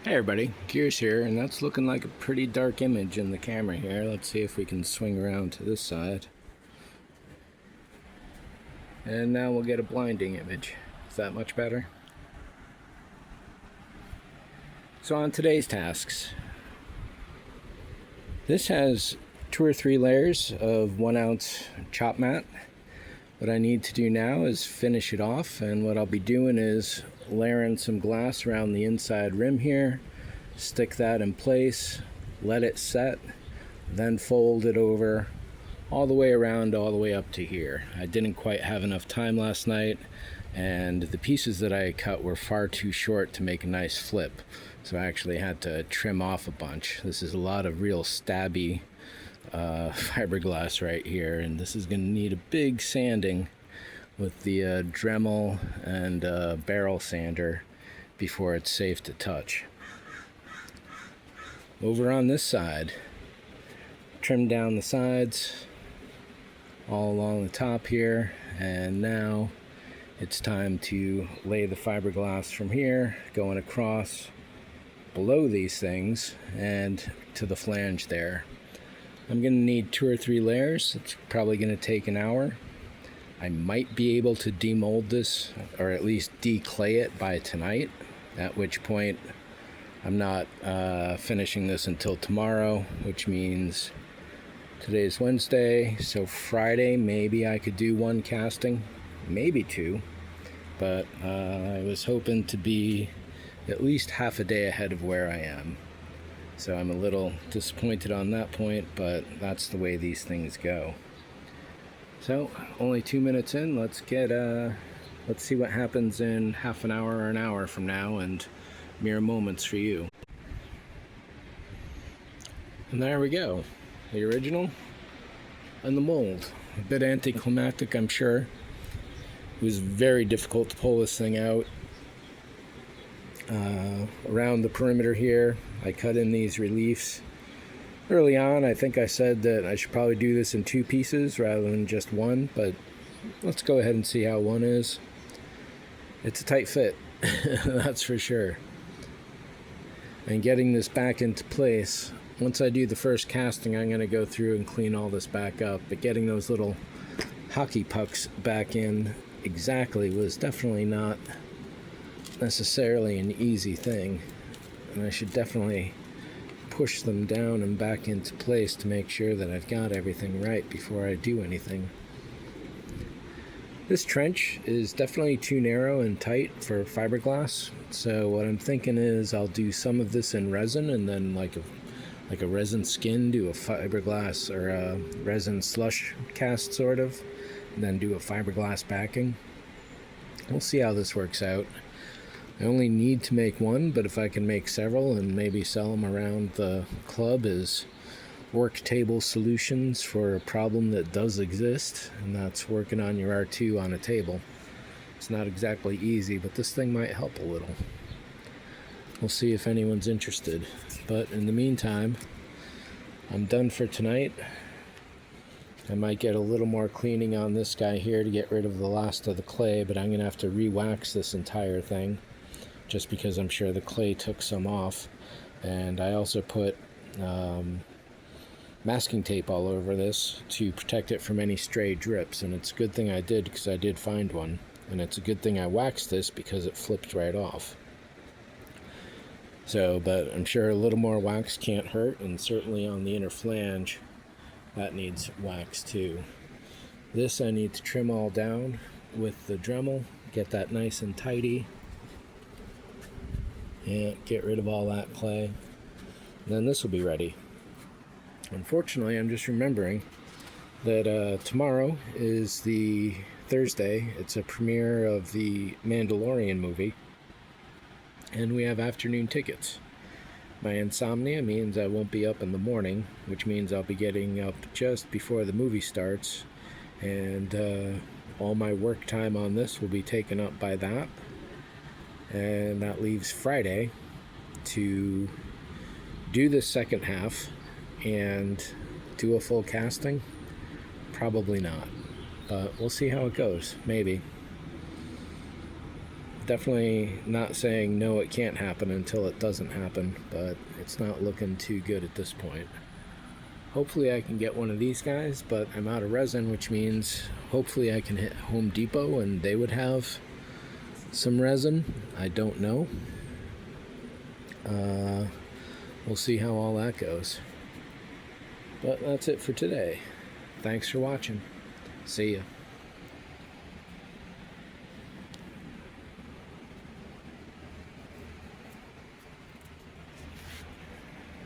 Hey everybody, Gears here, and that's looking like a pretty dark image in the camera here. Let's see if we can swing around to this side. And now we'll get a blinding image. Is that much better? So on today's tasks, this has 2 or 3 layers of 1 ounce chop mat. What I need to do now is finish it off, and what I'll be doing is layering some glass around the inside rim here, stick that in place, let it set, then fold it over all the way around, all the way up to here. I didn't quite have enough time last night, and the pieces that I cut were far too short to make a nice flip, so I actually had to trim off a bunch. This is a lot of real stabby fiberglass right here, and this is going to need a big sanding with the Dremel and barrel sander before it's safe to touch. Over on this side, trim down the sides all along the top here, and now it's time to lay the fiberglass from here going across below these things and to the flange there. I'm going to need 2 or 3 layers. It's probably going to take an hour. I might be able to demold this, or at least declay it by tonight, at which point I'm not finishing this until tomorrow, which means today's Wednesday, so Friday maybe I could do 1 casting, maybe 2, but I was hoping to be at least half a day ahead of where I am. So I'm a little disappointed on that point, but that's the way these things go. So only 2 minutes in, let's see what happens in half an hour or an hour from now, and mere moments for you. And there we go, the original and the mold. A bit anticlimactic, I'm sure. It was very difficult to pull this thing out. Around the perimeter here, I cut in these reliefs. Early on, I think I said that I should probably do this in 2 pieces rather than just 1, but let's go ahead and see how 1 is. It's a tight fit, that's for sure. And getting this back into place, once I do the first casting, I'm going to go through and clean all this back up, but getting those little hockey pucks back in exactly was definitely not necessarily an easy thing, and I should definitely push them down and back into place to make sure that I've got everything right before I do anything. This trench is definitely too narrow and tight for fiberglass, so what I'm thinking is I'll do some of this in resin, and then like a resin skin, do a fiberglass or a resin slush cast sort of, and then do a fiberglass backing. We'll see how this works out. I only need to make 1, but if I can make several and maybe sell them around the club as work table solutions for a problem that does exist, and that's working on your R2 on a table. It's not exactly easy, but this thing might help a little. We'll see if anyone's interested. But in the meantime, I'm done for tonight. I might get a little more cleaning on this guy here to get rid of the last of the clay, but I'm going to have to re-wax this entire thing, just because I'm sure the clay took some off. And I also put masking tape all over this to protect it from any stray drips, and it's a good thing I did, because I did find one, and it's a good thing I waxed this because it flipped right off. So, but I'm sure a little more wax can't hurt, and certainly on the inner flange that needs wax too. This I need to trim all down with the Dremel, get that nice and tidy, and get rid of all that clay, and then this will be ready. Unfortunately, I'm just remembering that tomorrow is the Thursday. It's a premiere of the Mandalorian movie, and we have afternoon tickets. My insomnia means I won't be up in the morning, which means I'll be getting up just before the movie starts, and all my work time on this will be taken up by that. And that leaves Friday to do the second half and do a full casting. Probably not, but we'll see how it goes. Maybe. Definitely not saying no, it can't happen until it doesn't happen, but it's not looking too good at this point. Hopefully I can get one of these guys, but I'm out of resin, which means hopefully I can hit Home Depot and they would have some resin. I don't know. We'll see how all that goes. But that's it for today. Thanks for watching. See ya.